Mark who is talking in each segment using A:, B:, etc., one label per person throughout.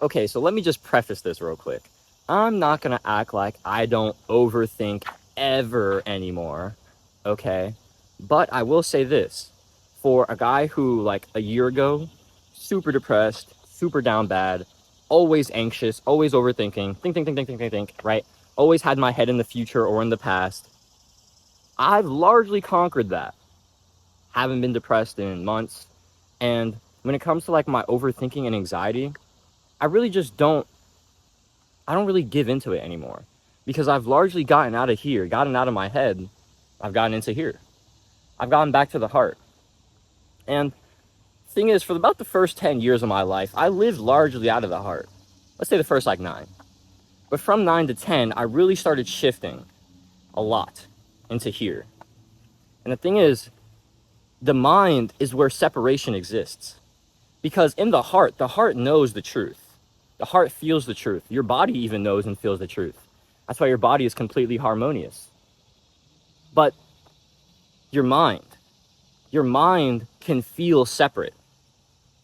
A: Okay, so let me just preface this real quick. I'm not gonna act like I don't overthink ever anymore, okay? But I will say this. For a guy who, like, a year ago, super depressed, super down bad, always anxious, always overthinking, think, right? Always had my head in the future or in the past. I've largely conquered that. Haven't been depressed in months. And when it comes to, like, my overthinking and anxiety, I really just I don't really give into it anymore because I've largely gotten out of here, gotten out of my head. I've gotten into here. I've gotten back to the heart. And thing is, for about the first 10 years of my life, I lived largely out of the heart. Let's say the first like 9. But from 9 to 10, I really started shifting a lot into here. And the thing is, the mind is where separation exists. Because in the heart knows the truth. The heart feels the truth. Your body even knows and feels the truth. That's why your body is completely harmonious. But your mind can feel separate.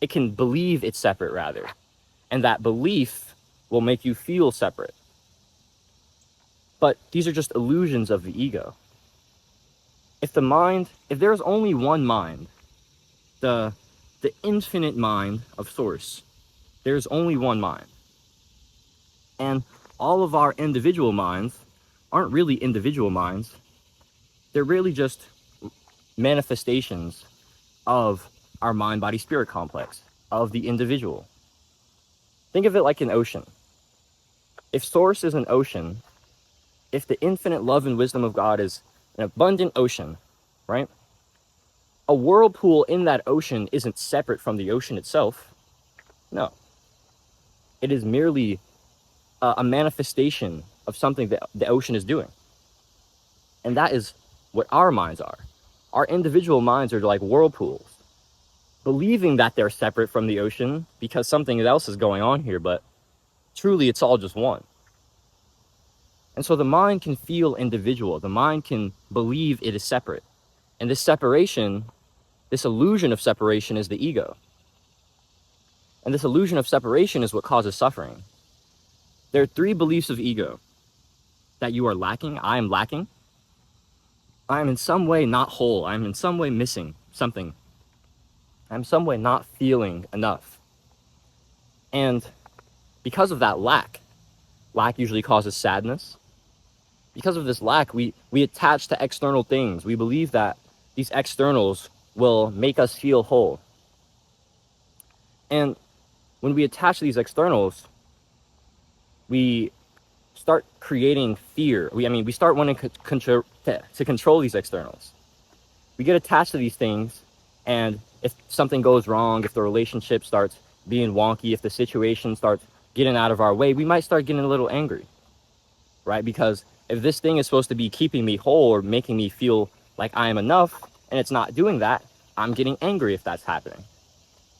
A: It can believe it's separate, rather. And that belief will make you feel separate. But these are just illusions of the ego. If there's only one mind, the infinite mind of Source, there's only one mind. And all of our individual minds aren't really individual minds. They're really just manifestations of our mind-body-spirit complex, of the individual. Think of it like an ocean. If Source is an ocean, if the infinite love and wisdom of God is an abundant ocean, right? A whirlpool in that ocean isn't separate from the ocean itself. No. It is merely a manifestation of something that the ocean is doing. And that is what our minds are. Our individual minds are like whirlpools, believing that they're separate from the ocean because something else is going on here, but truly it's all just one. And so the mind can feel individual. The mind can believe it is separate. And this separation, this illusion of separation is the ego. And this illusion of separation is what causes suffering. There are 3 beliefs of ego: that you are lacking, I am lacking, I am in some way not whole, I am in some way missing something, I'm some way not feeling enough. And because of that lack usually causes sadness. Because of this lack, we attach to external things. We believe that these externals will make us feel whole. And when we attach to these externals, we start creating fear. We start wanting to control these externals. We get attached to these things, and if something goes wrong, if the relationship starts being wonky, if the situation starts getting out of our way, we might start getting a little angry, right? Because if this thing is supposed to be keeping me whole or making me feel like I am enough, and it's not doing that, I'm getting angry if that's happening,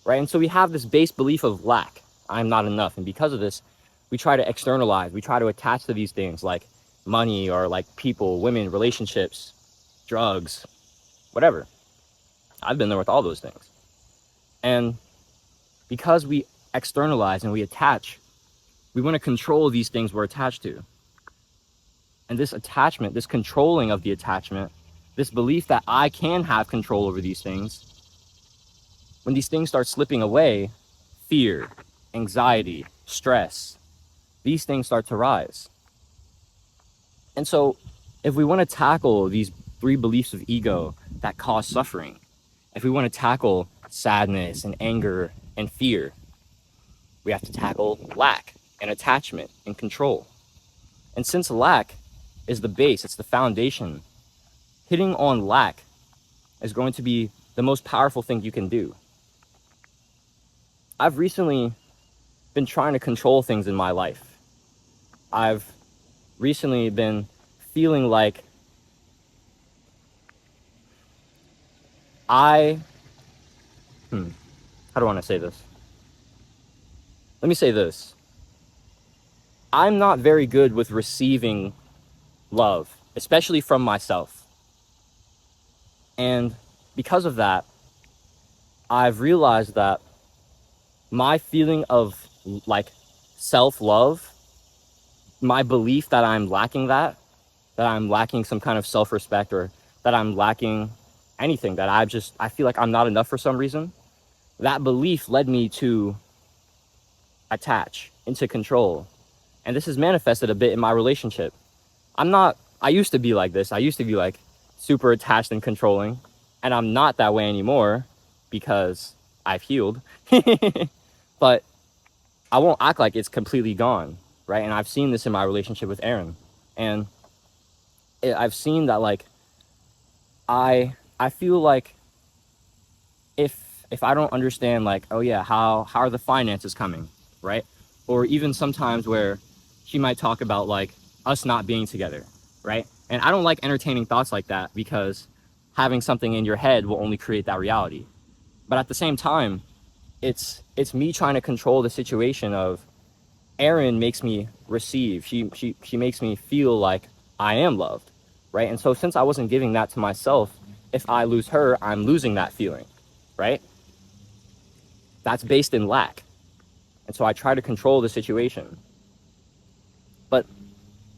A: right? And so we have this base belief of lack. I'm not enough. And because of this, we try to externalize. We try to attach to these things like money or like people, women, relationships, drugs, whatever. I've been there with all those things. And because we externalize and we attach, we want to control these things we're attached to. And this attachment, this controlling of the attachment, this belief that I can have control over these things, when these things start slipping away, fear, anxiety, stress, these things start to rise. And so if we want to tackle these 3 beliefs of ego that cause suffering, if we want to tackle sadness and anger and fear, we have to tackle lack and attachment and control. And since lack is the base, it's the foundation, hitting on lack is going to be the most powerful thing you can do. I've recently been trying to control things in my life. I've recently been feeling like how do I want to say this? Let me say this. I'm not very good with receiving love, especially from myself. And because of that, I've realized that my feeling of like self-love, my belief that I'm lacking that I'm lacking some kind of self-respect, or that I'm lacking anything, that I feel like I'm not enough for some reason, that belief led me to attach, into control. And this has manifested a bit in my relationship. I used to be like this. I used to be like super attached and controlling, and I'm not that way anymore because I've healed. But I won't act like it's completely gone, right? And I've seen this in my relationship with Aaron. And I've seen that, like, I feel like if I don't understand, like, oh yeah, how are the finances coming, right? Or even sometimes where she might talk about like us not being together, right? And I don't like entertaining thoughts like that, because having something in your head will only create that reality. But at the same time, it's me trying to control the situation of Erin makes me receive. She makes me feel like I am loved, right? And so since I wasn't giving that to myself, if I lose her, I'm losing that feeling, right? That's based in lack. And so I try to control the situation. But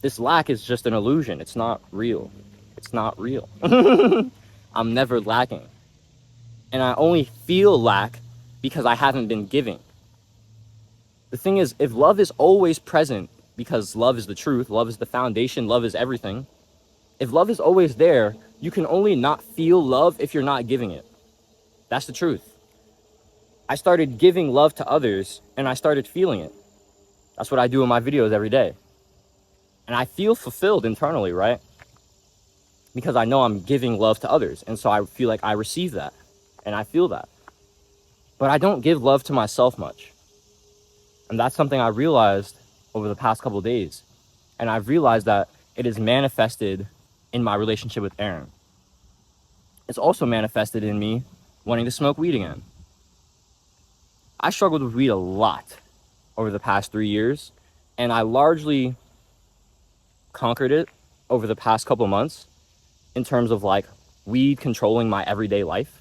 A: this lack is just an illusion. It's not real. It's not real. I'm never lacking. And I only feel lack because I haven't been giving. The thing is, if love is always present, because love is the truth, love is the foundation, love is everything. If love is always there, you can only not feel love if you're not giving it. That's the truth. I started giving love to others and I started feeling it. That's what I do in my videos every day. And I feel fulfilled internally, right? Because I know I'm giving love to others. And so I feel like I receive that and I feel that. But I don't give love to myself much. And that's something I realized over the past couple of days. And I've realized that it is manifested in my relationship with Aaron. It's also manifested in me wanting to smoke weed again. I struggled with weed a lot over the past 3 years, and I largely conquered it over the past couple months in terms of like weed controlling my everyday life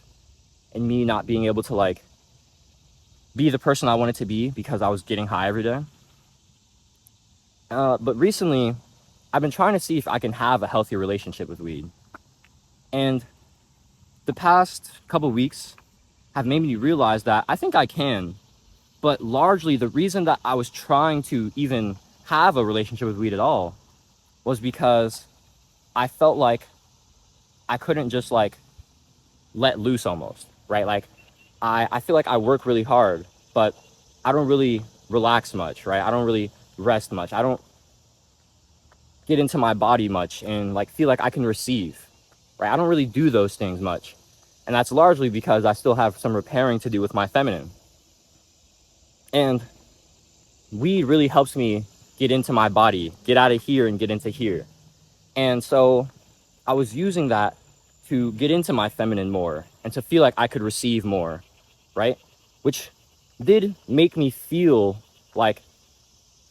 A: and me not being able to like be the person I wanted to be because I was getting high every day. But recently, I've been trying to see if I can have a healthy relationship with weed. And the past couple weeks have made me realize that I think I can. But largely, the reason that I was trying to even have a relationship with weed at all was because I felt like I couldn't just like let loose almost, right? Like I feel like I work really hard, but I don't really relax much, right? I don't really rest much. I don't get into my body much and like feel like I can receive, right? I don't really do those things much. And that's largely because I still have some repairing to do with my feminine. And weed really helps me get into my body, get out of here and get into here. And so I was using that to get into my feminine more and to feel like I could receive more, right? Which did make me feel like,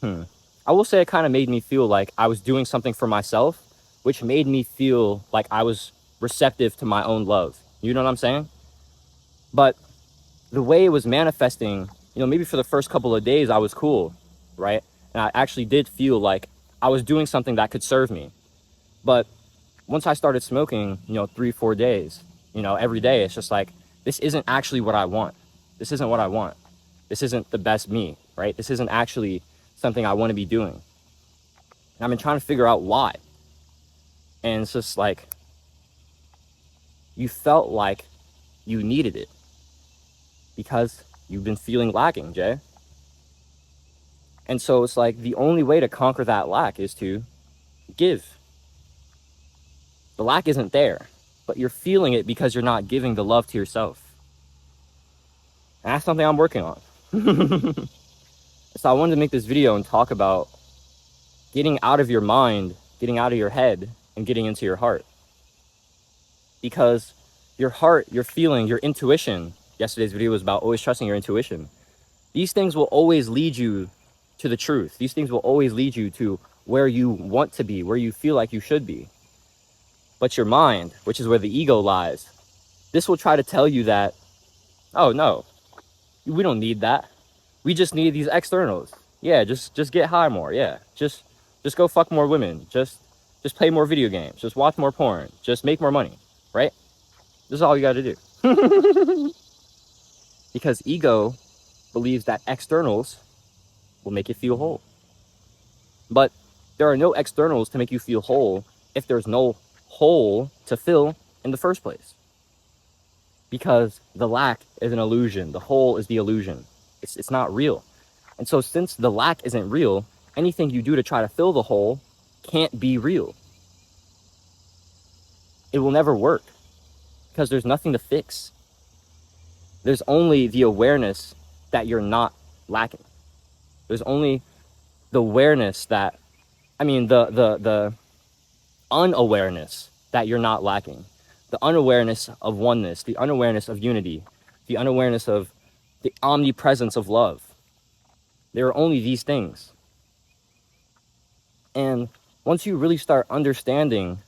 A: I will say it kind of made me feel like I was doing something for myself, which made me feel like I was receptive to my own love. You know what I'm saying? But the way it was manifesting, maybe for the first couple of days I was cool, right? And I actually did feel like I was doing something that could serve me. But once I started smoking, 3-4 days, every day, it's just like, this isn't actually what I want. This isn't what I want. This isn't the best me, right? This isn't actually something I want to be doing. And I've been trying to figure out why. And it's just like, you felt like you needed it because you've been feeling lacking, Jay. And so it's like the only way to conquer that lack is to give. The lack isn't there, but you're feeling it because you're not giving the love to yourself. And that's something I'm working on. So I wanted to make this video and talk about getting out of your mind, getting out of your head, and getting into your heart. Because your heart, your feeling, your intuition, yesterday's video was about always trusting your intuition. These things will always lead you to the truth. These things will always lead you to where you want to be, where you feel like you should be. But your mind, which is where the ego lies, this will try to tell you that, oh no, we don't need that. We just need these externals. Yeah, just get high more. Yeah, just go fuck more women. Just play more video games. Just watch more porn. Just make more money, right? This is all you got to do. Because ego believes that externals will make it feel whole. But there are no externals to make you feel whole if there's no hole to fill in the first place. Because the lack is an illusion. The hole is the illusion. It's not real. And so since the lack isn't real, anything you do to try to fill the hole can't be real. It will never work because there's nothing to fix. There's only the awareness that you're not lacking. There's only the awareness that, the unawareness that you're not lacking. The unawareness of oneness, the unawareness of unity, the unawareness of the omnipresence of love. There are only these things. And once you really start understanding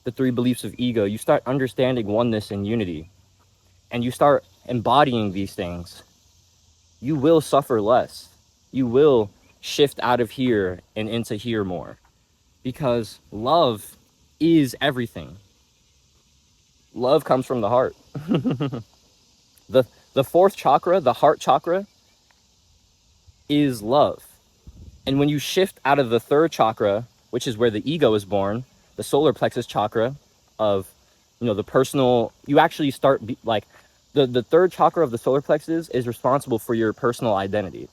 A: the three beliefs of ego, you start understanding oneness and unity, and you start embodying these things, you will suffer less. You will shift out of here and into here more. Because love is everything. Love comes from the heart. The fourth chakra, the heart chakra, is love. And when you shift out of the third chakra, which is where the ego is born, the solar plexus chakra of, the personal, you actually start, the third chakra of the solar plexus is responsible for your personal identity.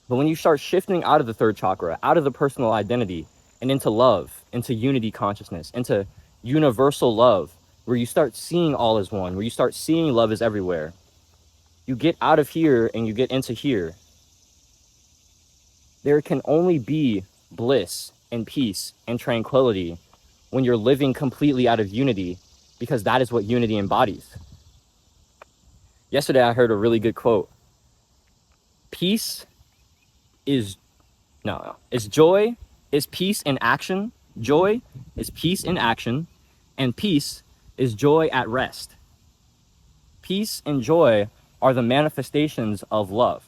A: But when you start shifting out of the third chakra, out of the personal identity, and into love, into unity consciousness, into universal love, where you start seeing all as one, where you start seeing love is everywhere, you get out of here and you get into here. There can only be bliss and peace and tranquility when you're living completely out of unity, because that is what unity embodies. Yesterday, I heard a really good quote. Peace is, it's joy is peace in action. Joy is peace in action, and peace is joy at rest. Peace and joy are the manifestations of love.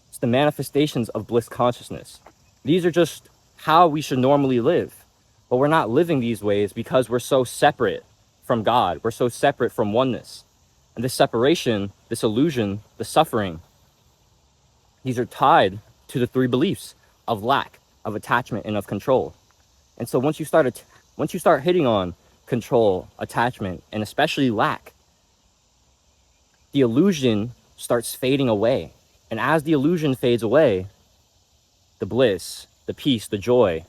A: It's the manifestations of bliss consciousness. These are just how we should normally live. But we're not living these ways because we're so separate from God. We're so separate from oneness. And this separation, this illusion, the suffering, these are tied to the three beliefs of lack, of attachment, and of control. And so once you start hitting on control, attachment, and especially lack, the illusion starts fading away. And as the illusion fades away, the bliss, the peace, the joy,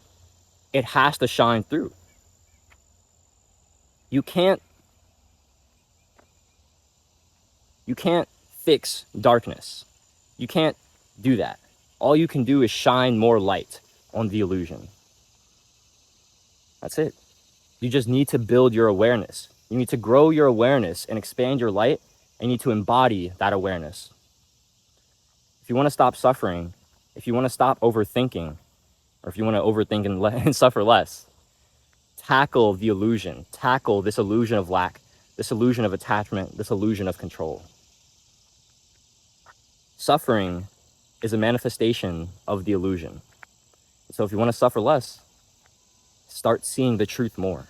A: it has to shine through. You can't fix darkness. You can't do that. All you can do is shine more light on the illusion. That's it. You just need to build your awareness. You need to grow your awareness and expand your light, and you need to embody that awareness. If you want to stop suffering, if you want to stop overthinking, or if you want to overthink and suffer less, tackle the illusion. Tackle this illusion of lack, this illusion of attachment, this illusion of control. Suffering is a manifestation of the illusion. So if you want to suffer less, start seeing the truth more.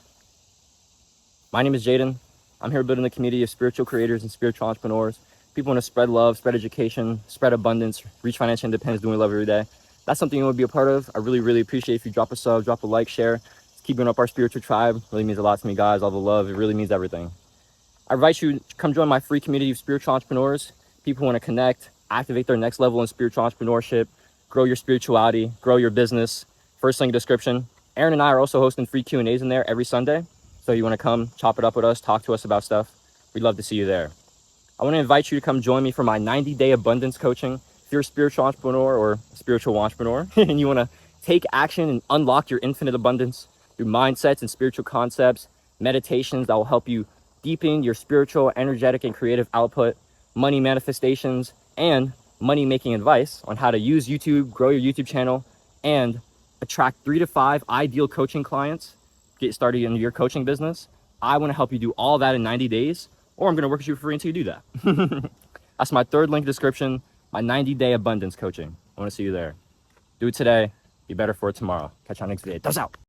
A: My name is Jaden. I'm here building a community of spiritual creators and spiritual entrepreneurs. People want to spread love, spread education, spread abundance, reach financial independence, doing love every day. That's something you want to be a part of. I really, really appreciate if you drop a sub, drop a like, share. It's keeping up our spiritual tribe. It really means a lot to me, guys. All the love, it really means everything. I invite you to come join my free community of spiritual entrepreneurs. People want to connect, activate their next level in spiritual entrepreneurship, grow your spirituality, grow your business. First link in the description. Aaron and I are also hosting free Q&As in there every Sunday. So you want to come, chop it up with us, talk to us about stuff. We'd love to see you there. I want to invite you to come join me for my 90-day abundance coaching. If you're a spiritual entrepreneur or a spiritual entrepreneur and you want to take action and unlock your infinite abundance through mindsets and spiritual concepts, meditations that will help you deepen your spiritual, energetic, and creative output, money manifestations, and money-making advice on how to use YouTube, grow your YouTube channel, and attract 3 to 5 ideal coaching clients, get started in your coaching business. I want to help you do all that in 90 days, or I'm going to work with you for free until you do that. That's my third link description. my 90-day abundance coaching. I want to see you there. Do it today. Be better for it tomorrow. Catch you on next video. Dose out.